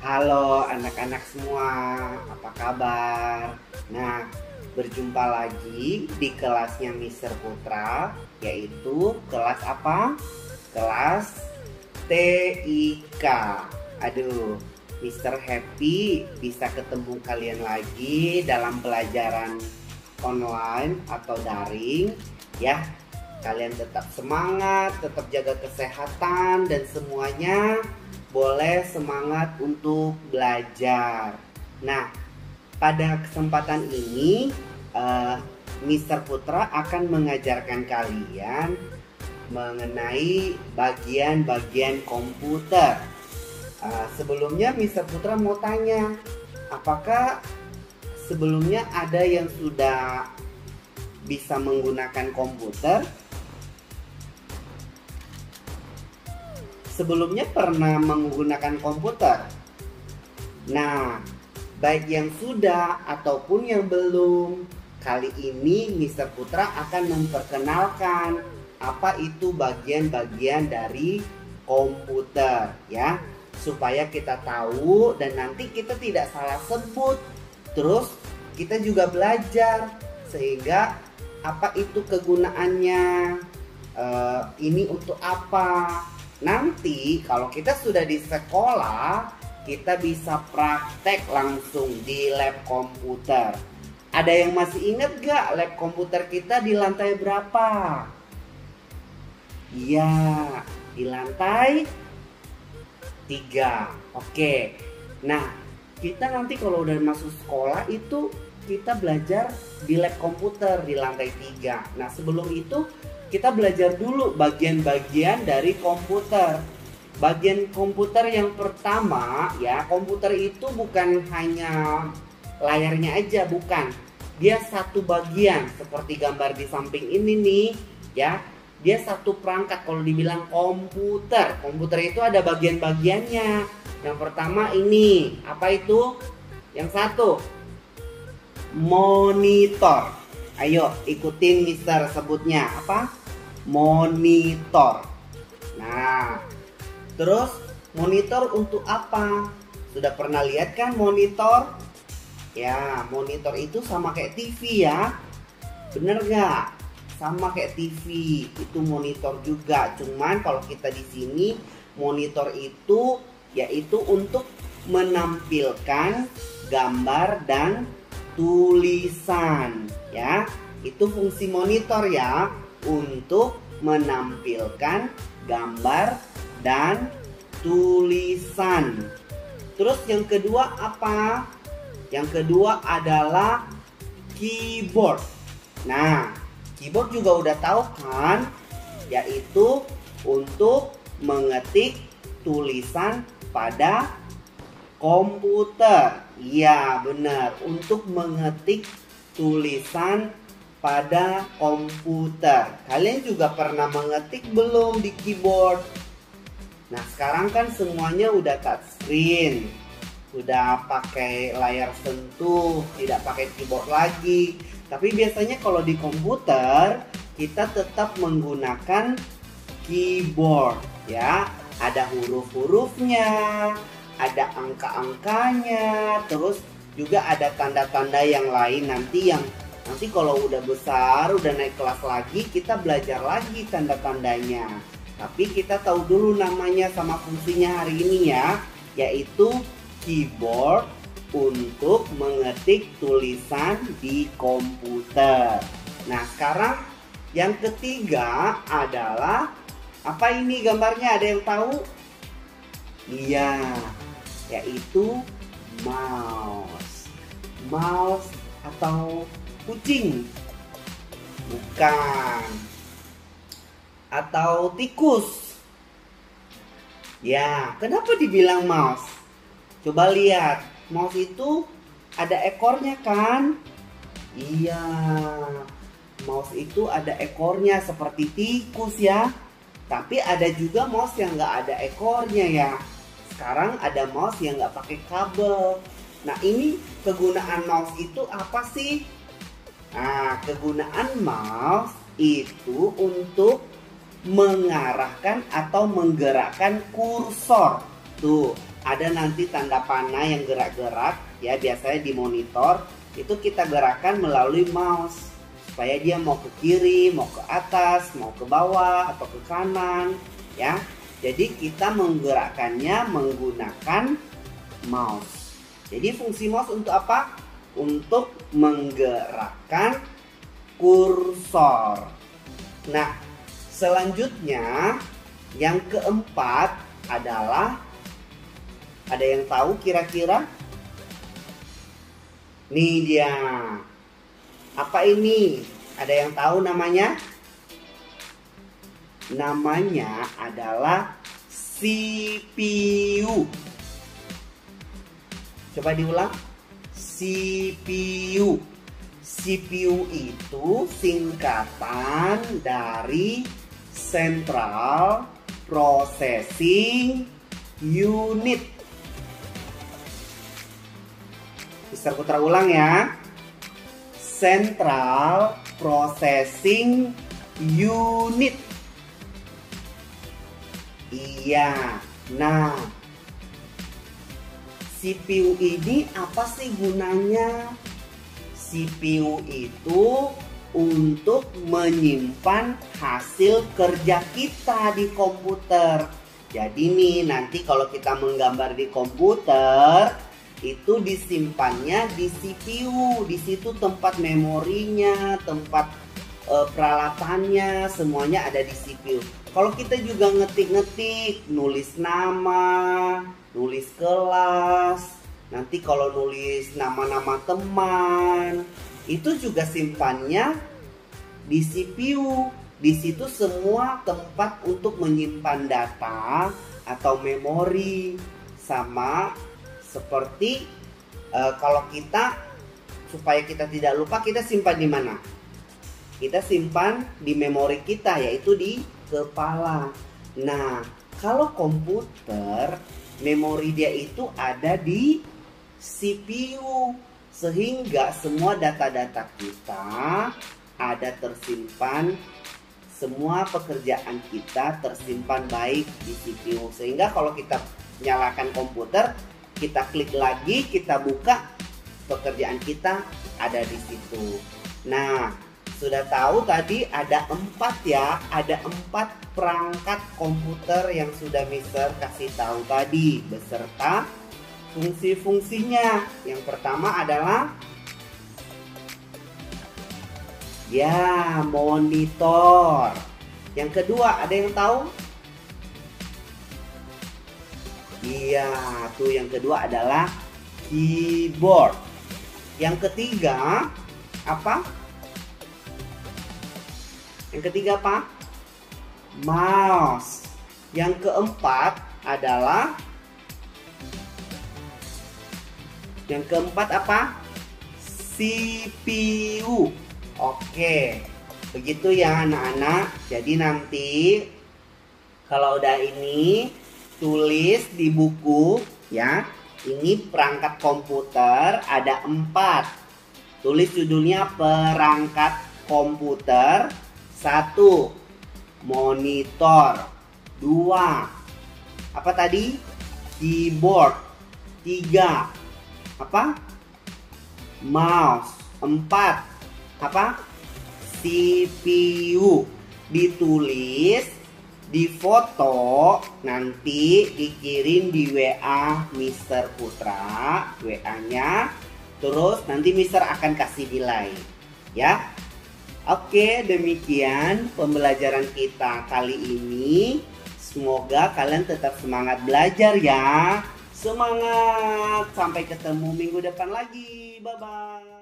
Halo anak-anak semua, apa kabar? Nah, berjumpa lagi di kelasnya Mister Putra, yaitu kelas apa? Kelas TIK. Aduh, Mister Happy bisa ketemu kalian lagi dalam pelajaran online atau daring ya. Kalian tetap semangat, tetap jaga kesehatan dan semuanya boleh semangat untuk belajar. Nah, pada kesempatan ini Mister Putra akan mengajarkan kalian mengenai bagian-bagian komputer. Sebelumnya Mister Putra mau tanya, apakah sebelumnya ada yang sudah bisa menggunakan komputer? Sebelumnya pernah menggunakan komputer? Nah, baik yang sudah ataupun yang belum, kali ini Mister Putra akan memperkenalkan apa itu bagian-bagian dari komputer ya, supaya kita tahu dan nanti kita tidak salah sebut. Terus kita juga belajar sehingga apa itu kegunaannya, ini untuk apa. Nanti kalau kita sudah di sekolah, kita bisa praktek langsung di lab komputer. Ada yang masih ingat gak lab komputer kita di lantai berapa? Iya, di lantai 3. Oke. Nah, kita nanti kalau udah masuk sekolah itu kita belajar di lab komputer di lantai 3. Nah, sebelum itu kita belajar dulu bagian-bagian dari komputer. Bagian komputer yang pertama ya, komputer itu bukan hanya layarnya aja, bukan. Dia satu bagian seperti gambar di samping ini nih ya. Dia satu perangkat kalau dibilang komputer. Komputer itu ada bagian-bagiannya. Yang pertama ini, apa itu? Yang satu, monitor. Ayo ikutin Mister sebutnya apa? Monitor. Nah, terus monitor untuk apa? Sudah pernah lihat kan monitor? Ya, monitor itu sama kayak TV ya. Bener gak? Sama kayak TV. Itu monitor juga. Cuman kalau kita di sini monitor itu yaitu untuk menampilkan gambar dan tulisan ya. Itu fungsi monitor ya, untuk menampilkan gambar dan tulisan. Terus yang kedua apa? Yang kedua adalah keyboard. Nah, keyboard juga udah tahu kan? Yaitu untuk mengetik tulisan pada komputer. Iya, benar, untuk mengetik tulisan pada komputer. Kalian juga pernah mengetik belum di keyboard? Nah, sekarang kan semuanya udah touchscreen, udah pakai layar sentuh, tidak pakai keyboard lagi. Tapi biasanya kalau di komputer kita tetap menggunakan keyboard ya. Ada huruf-hurufnya, ada angka-angkanya, terus juga ada tanda-tanda yang lain nanti kalau udah besar, udah naik kelas lagi, kita belajar lagi tanda-tandanya. Tapi kita tahu dulu namanya sama fungsinya hari ini ya, yaitu keyboard untuk mengetik tulisan di komputer. Nah, sekarang yang ketiga adalah apa ini gambarnya? Ada yang tahu? Iya, yaitu mouse. Mouse atau kucing? Bukan. Atau tikus? Ya, kenapa dibilang mouse? Coba lihat, mouse itu ada ekornya kan? Iya, mouse itu ada ekornya seperti tikus ya. Tapi ada juga mouse yang nggak ada ekornya ya. Sekarang ada mouse yang nggak pakai kabel. Nah, ini kegunaan mouse itu apa sih? Nah, kegunaan mouse itu untuk mengarahkan atau menggerakkan kursor. Tuh, ada nanti tanda panah yang gerak-gerak ya, biasanya di monitor itu kita gerakkan melalui mouse supaya dia mau ke kiri, mau ke atas, mau ke bawah atau ke kanan ya. Jadi kita menggerakkannya menggunakan mouse. Jadi fungsi mouse untuk apa? Untuk menggerakkan kursor. Nah, selanjutnya yang keempat adalah, ada yang tahu kira-kira? Nih dia. Apa ini? Ada yang tahu namanya? Namanya adalah CPU. Coba diulang. CPU. CPU itu singkatan dari Central Processing Unit. Mister Putra ulang ya. Central Processing Unit. Iya. Nah, CPU ini apa sih gunanya? CPU itu untuk menyimpan hasil kerja kita di komputer. Jadi nih, nanti kalau kita menggambar di komputer, itu disimpannya di CPU. Di situ tempat memorinya, tempat peralatannya, semuanya ada di CPU. Kalau kita juga ngetik-ngetik, nulis nama, nulis kelas, nanti kalau nulis nama-nama teman, itu juga simpannya di CPU. Di situ semua tempat untuk menyimpan data atau memori. Sama seperti kalau kita, supaya kita tidak lupa, kita simpan di mana? Kita simpan di memori kita, yaitu di kepala. Nah, kalau komputer, memori dia itu ada di CPU, sehingga semua data-data kita ada tersimpan, semua pekerjaan kita tersimpan baik di CPU. Sehingga kalau kita nyalakan komputer, kita klik lagi, kita buka, pekerjaan kita ada di situ. Nah, sudah tahu tadi ada 4 ya, ada 4 perangkat komputer yang sudah Mister kasih tahu tadi beserta fungsi-fungsinya. Yang pertama adalah ya, monitor. Yang kedua, ada yang tahu? Iya, tuh yang kedua adalah keyboard. Yang ketiga apa? Yang ketiga apa? Mouse. Yang keempat adalah, yang keempat apa? CPU. Oke, begitu ya anak-anak. Jadi nanti kalau udah ini, tulis di buku ya. Ini perangkat komputer ada 4. Tulis judulnya perangkat komputer. 1. Monitor. 2. Apa tadi? Keyboard. 3. Apa? Mouse. 4. Apa? CPU. Ditulis, difoto, nanti dikirim di WA Mister Putra, WA-nya. Terus nanti Mister akan kasih nilai, ya. Oke, demikian pembelajaran kita kali ini. Semoga kalian tetap semangat belajar ya. Semangat, sampai ketemu minggu depan lagi. Bye-bye.